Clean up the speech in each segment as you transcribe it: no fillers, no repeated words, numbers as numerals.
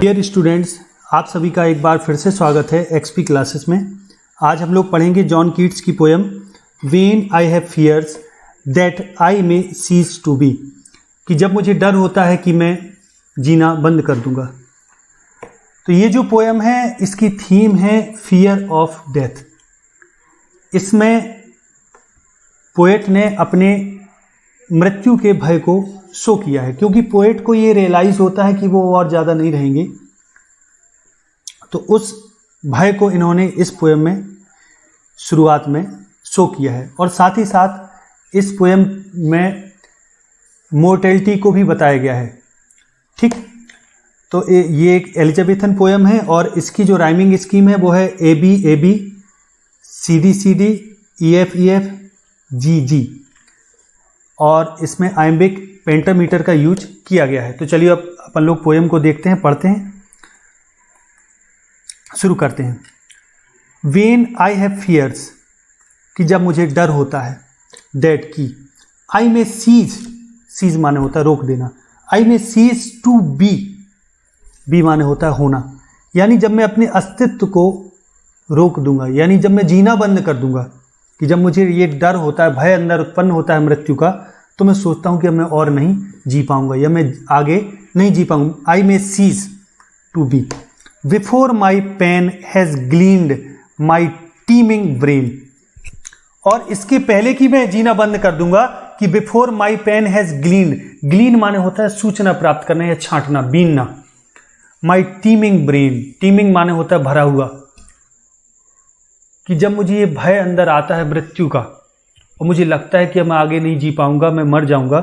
Dear students, आप सभी का एक बार फिर से स्वागत है एक्सपी क्लासेस में। आज हम लोग पढ़ेंगे जॉन कीट्स की poem when I have fears that I may cease to be, कि जब मुझे डर होता है कि मैं जीना बंद कर दूंगा। तो ये जो पोएम है इसकी थीम है फियर ऑफ डेथ। इसमें पोएट ने अपने मृत्यु के भय को शो किया है, क्योंकि पोएट को ये रियलाइज होता है कि वो और ज़्यादा नहीं रहेंगे। तो उस भय को इन्होंने इस पोएम में शुरुआत में शो किया है, और साथ ही साथ इस पोएम में मोर्टेलिटी को भी बताया गया है। ठीक, तो ये एक एलिजाबेथन पोएम है और इसकी जो राइमिंग स्कीम है वो है A B C D E F G G, और इसमें आइम्बिक पेंटामीटर का यूज किया गया है। तो चलिए अब अपन लोग पोएम को देखते हैं, पढ़ते हैं, शुरू करते हैं। व्हेन आई हैव फियर्स, कि जब मुझे डर होता है, दैट की आई में सीज माने होता है रोक देना, आई में सीज टू बी माने होता है होना, यानी जब मैं अपने अस्तित्व को रोक दूंगा, यानी जब मैं जीना बंद कर दूंगा। कि जब मुझे ये डर होता है, भय अंदर उत्पन्न होता है मृत्यु का, तो मैं सोचता हूं कि अब मैं और नहीं जी पाऊंगा या मैं आगे नहीं जी पाऊंगा। I may cease to be before my pen has gleaned my teeming brain, और इसके पहले कि मैं जीना बंद कर दूंगा, कि बिफोर माई पेन हैज ग्लीन माने होता है सूचना प्राप्त करना या छांटना, बीनना। माई टीमिंग ब्रेन, टीमिंग माने होता है भरा हुआ, कि जब मुझे ये भय अंदर आता है मृत्यु का और मुझे लगता है कि मैं आगे नहीं जी पाऊंगा, मैं मर जाऊंगा,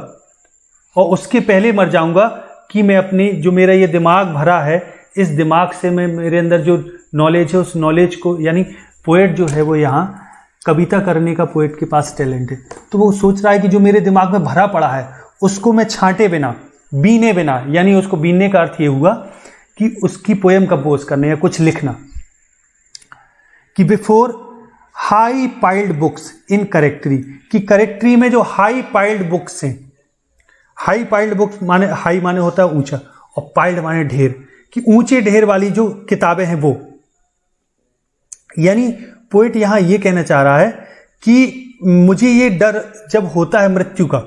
और उसके पहले मर जाऊंगा कि मैं अपनी जो मेरा ये दिमाग भरा है, इस दिमाग से मैं मेरे अंदर जो नॉलेज है उस नॉलेज को, यानी पोएट जो है वो यहाँ कविता करने का पोएट के पास टैलेंट है, तो वो सोच रहा है कि जो मेरे दिमाग में भरा पड़ा है उसको मैं छांटे बिना, बीने बिना, यानी उसको बीनने का अर्थ ये हुआ कि उसकी पोएम कंपोज करने या कुछ लिखना। कि before high piled books in charactery, कि करेक्टरी में जो हाई पाइल्ड बुक्स हैं, हाई पाइल्ड बुक्स माने, हाई माने होता है ऊंचा और पाइल्ड माने ढेर, कि ऊंचे ढेर वाली जो किताबें हैं वो, यानी पोएट यहां ये कहना चाह रहा है कि मुझे ये डर जब होता है मृत्यु का,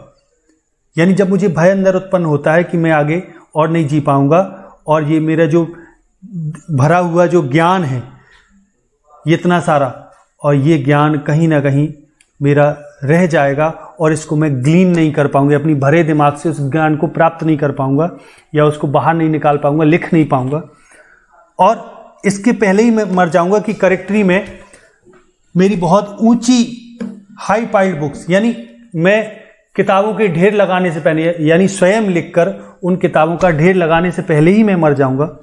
यानी जब मुझे भय अंदर उत्पन्न होता है कि मैं आगे और नहीं जी पाऊंगा, और ये मेरा जो भरा हुआ जो ज्ञान है ये इतना सारा, और ये ज्ञान कहीं ना कहीं मेरा रह जाएगा और इसको मैं ग्लीन नहीं कर पाऊंगा, अपनी भरे दिमाग से उस ज्ञान को प्राप्त नहीं कर पाऊंगा या उसको बाहर नहीं निकाल पाऊंगा, लिख नहीं पाऊंगा, और इसके पहले ही मैं मर जाऊंगा कि करेक्टरी में मेरी बहुत ऊंची हाई पाइल्ड बुक्स, यानी मैं किताबों के ढेर लगाने से पहले, यानी स्वयं लिखकर उन किताबों का ढेर लगाने से पहले ही मैं मर जाऊंगा।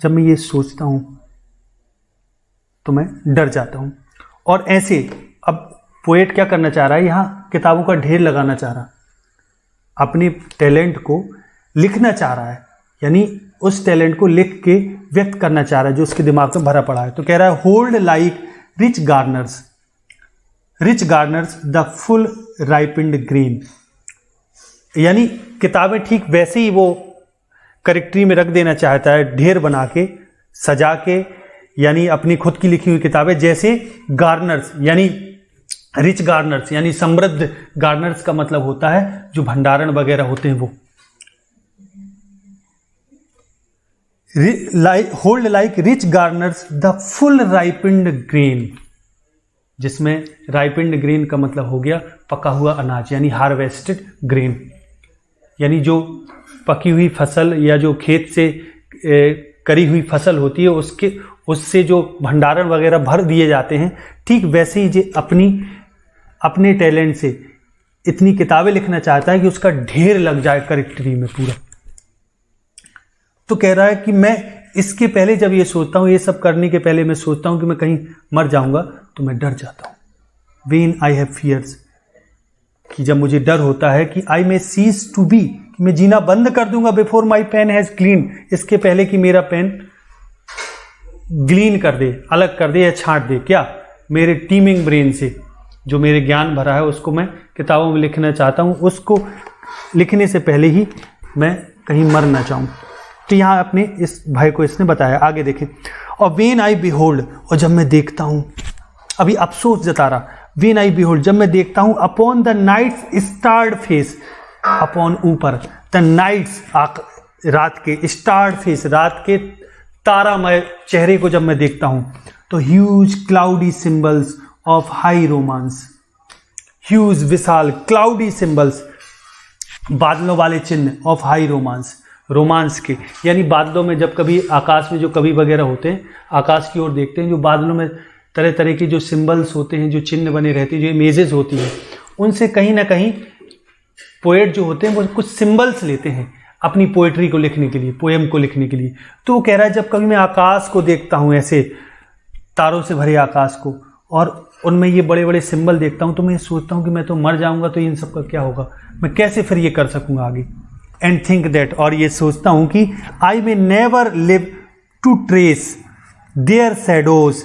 जब मैं ये सोचता हूं तो मैं डर जाता हूं। और ऐसे अब पोएट क्या करना चाह रहा है, यहां किताबों का ढेर लगाना चाह रहा, अपने टैलेंट को लिखना चाह रहा है, यानी उस टैलेंट को लिख के व्यक्त करना चाह रहा है जो उसके दिमाग में भरा पड़ा है। तो कह रहा है hold like rich Gardner's the full ripened green, यानी किताबें ठीक वैसे ही वो करेक्टरी में रख देना चाहता है, ढेर बना के, सजा के, यानी अपनी खुद की लिखी हुई किताबें, जैसे गार्डनर्स यानी रिच गार्डनर्स, यानी समृद्ध गार्डनर्स का मतलब होता है जो भंडारण वगैरह होते हैं वो। Hold like rich Gardner's the full ripened grain, जिसमें राइपेंड ग्रेन का मतलब हो गया पका हुआ अनाज, यानी हार्वेस्टेड ग्रेन, यानी जो पकी हुई फसल या जो खेत से करी हुई फसल होती है उससे जो भंडारण वगैरह भर दिए जाते हैं, ठीक वैसे ही जो अपने टैलेंट से इतनी किताबें लिखना चाहता है कि उसका ढेर लग जाए करेक्टरी में पूरा। तो कह रहा है कि मैं इसके पहले जब ये सोचता हूँ, ये सब करने के पहले मैं सोचता हूँ कि मैं कहीं मर जाऊंगा, तो मैं डर जाता हूँ। व्हेन आई हैव फियर्स, कि जब मुझे डर होता है कि I may cease to be, कि मैं जीना बंद कर दूंगा, बिफोर माई पेन हैज ग्लीन, इसके पहले कि मेरा पेन ग्लीन कर दे, अलग कर दे या छांट दे, क्या मेरे टीमिंग ब्रेन से, जो मेरे ज्ञान भरा है उसको मैं किताबों में लिखना चाहता हूँ, उसको लिखने से पहले ही मैं कहीं मर ना जाऊँ। तो यहाँ अपने इस भाई को इसने बताया। आगे देखें, और वेन आई बिहोल्ड, और जब मैं देखता हूँ, अभी अफसोस जता रहा, वेन आई बिहोल्ड, जब मैं देखता हूँ, upon the night's starred face, upon ऊपर, द नाइट्स रात के, स्टार्ड फेस रात के तारामय चेहरे को जब मैं देखता हूँ, तो huge cloudy symbols of high romance, huge Vishal cloudy symbols, बादलों वाले चिन्ह ऑफ हाई रोमांस, रोमांस के, यानी बादलों में जब कभी आकाश में जो कवि वगैरह होते हैं आकाश की ओर देखते हैं, जो बादलों में तरह तरह के जो सिंबल्स होते हैं, जो चिन्ह बने रहते हैं, जो इमेजेस होती हैं, उनसे कहीं ना कहीं पोएट जो होते हैं वो कुछ सिंबल्स लेते हैं अपनी पोएट्री को लिखने के लिए, पोएम को लिखने के लिए। तो वो कह रहा है जब कभी मैं आकाश को देखता हूँ, ऐसे तारों से भरे आकाश को, और उनमें ये बड़े बड़े सिंबल देखता हूँ, तो मैं सोचता हूँ कि मैं तो मर जाऊँगा, तो इन सब का क्या होगा, मैं कैसे फिर ये कर सकूँगा आगे। एंड थिंक दैट, और ये सोचता हूँ कि I may never live to trace their shadows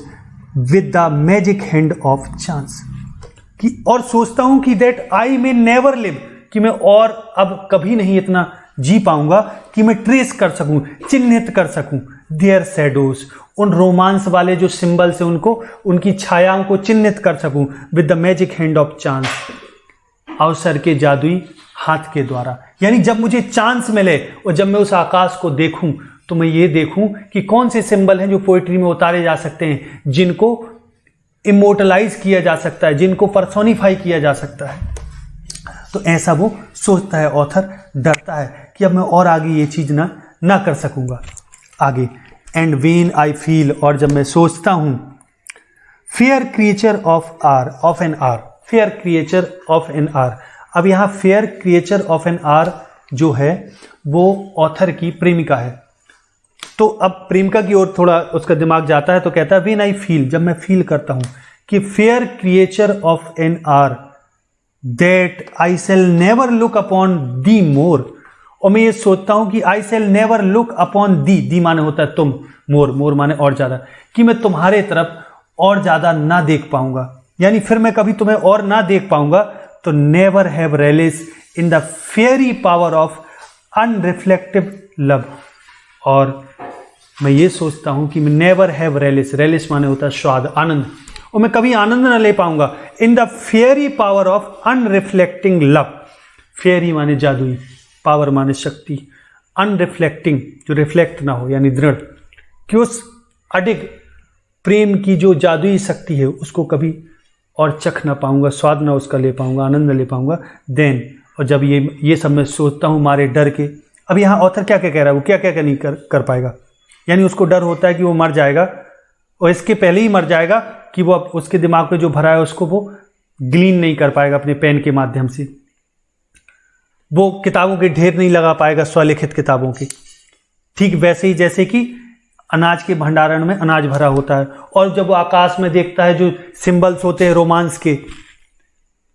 with the magic hand of chance, कि और सोचता हूँ कि that I may never live, कि मैं और अब कभी नहीं इतना जी पाऊंगा कि मैं ट्रेस कर सकूं, चिन्हित कर सकूं देयर शैडोज, उन रोमांस वाले जो सिंबल्स हैं उनको, उनकी छायाओं को चिन्हित कर सकूं with the magic hand of chance, अवसर के जादुई हाथ के द्वारा। यानी जब मुझे चांस मिले और जब मैं उस आकाश को देखूं, तो मैं ये देखूं कि कौन से सिंबल हैं जो पोइट्री में उतारे जा सकते हैं, जिनको इमोर्टलाइज किया जा सकता है, जिनको पर्सोनिफाई किया जा सकता है। तो ऐसा वो सोचता है ऑथर, डरता है कि अब मैं और आगे ये चीज़ ना कर सकूंगा आगे। एंड वेन आई फील, और जब मैं सोचता हूँ, fair creature of an hour, fair creature of an hour. अब यहाँ fair creature of an hour जो है वो ऑथर की प्रेमिका है। तो अब प्रेमिका की ओर थोड़ा उसका दिमाग जाता है, तो कहता है वेन आई फील, जब मैं फील करता हूँ कि fair creature of an hour that I shall never look upon thee more, और मैं ये सोचता हूं कि I shall never look upon thee माने होता है तुम, मोर माने और ज्यादा, कि मैं तुम्हारे तरफ और ज्यादा ना देख पाऊंगा, यानी फिर मैं कभी तुम्हें और ना देख पाऊंगा। तो never have relish in the fairy power of unreflective love, और मैं ये सोचता हूं कि मैं नेवर हैव रेलिस, रेलिस माने होता है स्वाद, आनंद, और मैं कभी आनंद ना ले पाऊंगा in the fairy power of unreflecting love, fairy माने जादुई, पावर माने शक्ति, अनरिफ्लेक्टिंग जो रिफ्लेक्ट ना हो यानी दृढ़, कि उस अडिग प्रेम की जो जादुई शक्ति है उसको कभी और चख ना पाऊंगा, स्वाद ना उसका ले पाऊंगा, आनंद ले पाऊंगा। देन, और जब ये सब मैं सोचता हूँ मारे डर के, अब यहाँ ऑथर क्या क्या कह रहा है, वो क्या क्या नहीं कर पाएगा, यानी उसको डर होता है कि वो मर जाएगा, और इसके पहले ही मर जाएगा कि वो अब उसके दिमाग में जो भरा है उसको वो ग्लीन नहीं कर पाएगा अपने पेन के माध्यम से, वो किताबों के ढेर नहीं लगा पाएगा, स्वलिखित किताबों के। ठीक वैसे ही जैसे कि अनाज के भंडारण में अनाज भरा होता है, और जब वो आकाश में देखता है जो सिंबल्स होते हैं रोमांस के,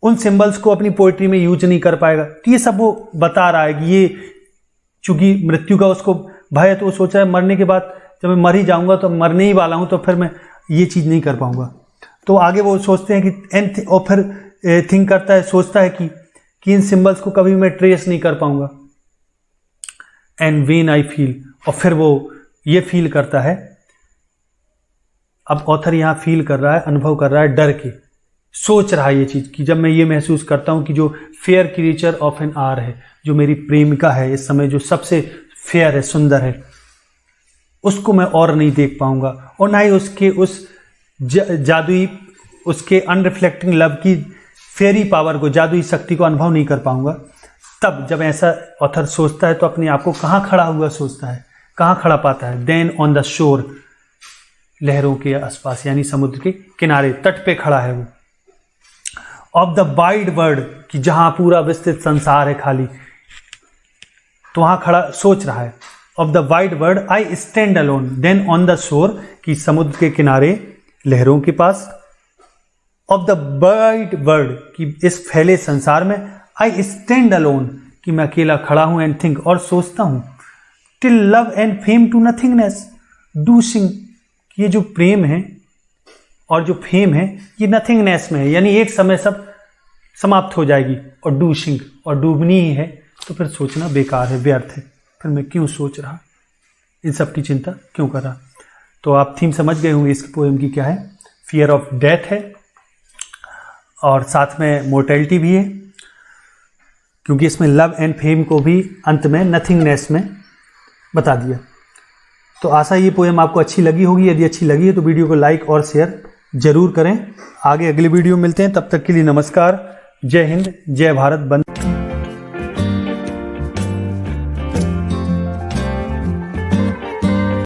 उन सिंबल्स को अपनी पोइट्री में यूज नहीं कर पाएगा। तो ये सब वो बता रहा है कि ये चूंकि मृत्यु का उसको भय है, तो वो सोच रहा है मरने के बाद जब मैं मर ही जाऊंगा तो मरने ही वाला हूं, तो फिर मैं ये चीज़ नहीं कर पाऊंगा। तो आगे वो सोचते हैं कि और फिर थिंक करता है, सोचता है कि इन सिंबल्स को कभी मैं ट्रेस नहीं कर पाऊंगा। एंड वेन आई फील, और फिर वो ये फील करता है, अब ऑथर यहाँ फील कर रहा है, अनुभव कर रहा है डर के, सोच रहा है ये चीज़ कि जब मैं ये महसूस करता हूँ कि जो fair creature of an hour है, जो मेरी प्रेमिका है इस समय, जो सबसे फेयर है, सुंदर है, उसको मैं और नहीं देख पाऊंगा, और ना ही उसके उस जादुई, उसके अनरिफ्लेक्टिंग लव की फेरी पावर को, जादुई शक्ति को अनुभव नहीं कर पाऊंगा। तब जब ऐसा ऑथर सोचता है तो अपने आप को कहाँ खड़ा हुआ सोचता है, कहाँ खड़ा पाता है। देन ऑन द शोर, लहरों के आसपास यानी समुद्र के किनारे, तट पे खड़ा है वो। ऑफ द वाइड वर्ल्ड, कि जहां पूरा विस्तृत संसार है खाली, तो वहां खड़ा सोच रहा है। Of the wide world I stand alone, then on the shore, कि समुद्र के किनारे लहरों के पास। ऑफ द वाइड वर्ल्ड, कि इस फैले संसार में, आई स्टैंड अलोन, कि मैं अकेला खड़ा हूं। एंड थिंक, और सोचता हूं, till love and fame to nothingness do sink, ये जो प्रेम है और जो फेम है ये नथिंगनेस में है, यानी एक समय सब समाप्त हो जाएगी, और डू सिंग, और डूबनी ही है, तो फिर सोचना बेकार है, व्यर्थ है, फिर मैं क्यों सोच रहा। इन सब की चिंता क्यों कर रहा। तो आप थीम समझ गए होंगे इस पोएम की क्या है, फियर ऑफ डेथ है और साथ में मोर्टेलिटी भी है, क्योंकि इसमें लव एंड फेम को भी अंत में नथिंगनेस में बता दिया। तो आशा ये पोएम आपको अच्छी लगी होगी। यदि अच्छी लगी है तो वीडियो को लाइक और शेयर जरूर करें। आगे अगली वीडियो मिलते हैं, तब तक के लिए नमस्कार, जय हिंद, जय भारत। बंद।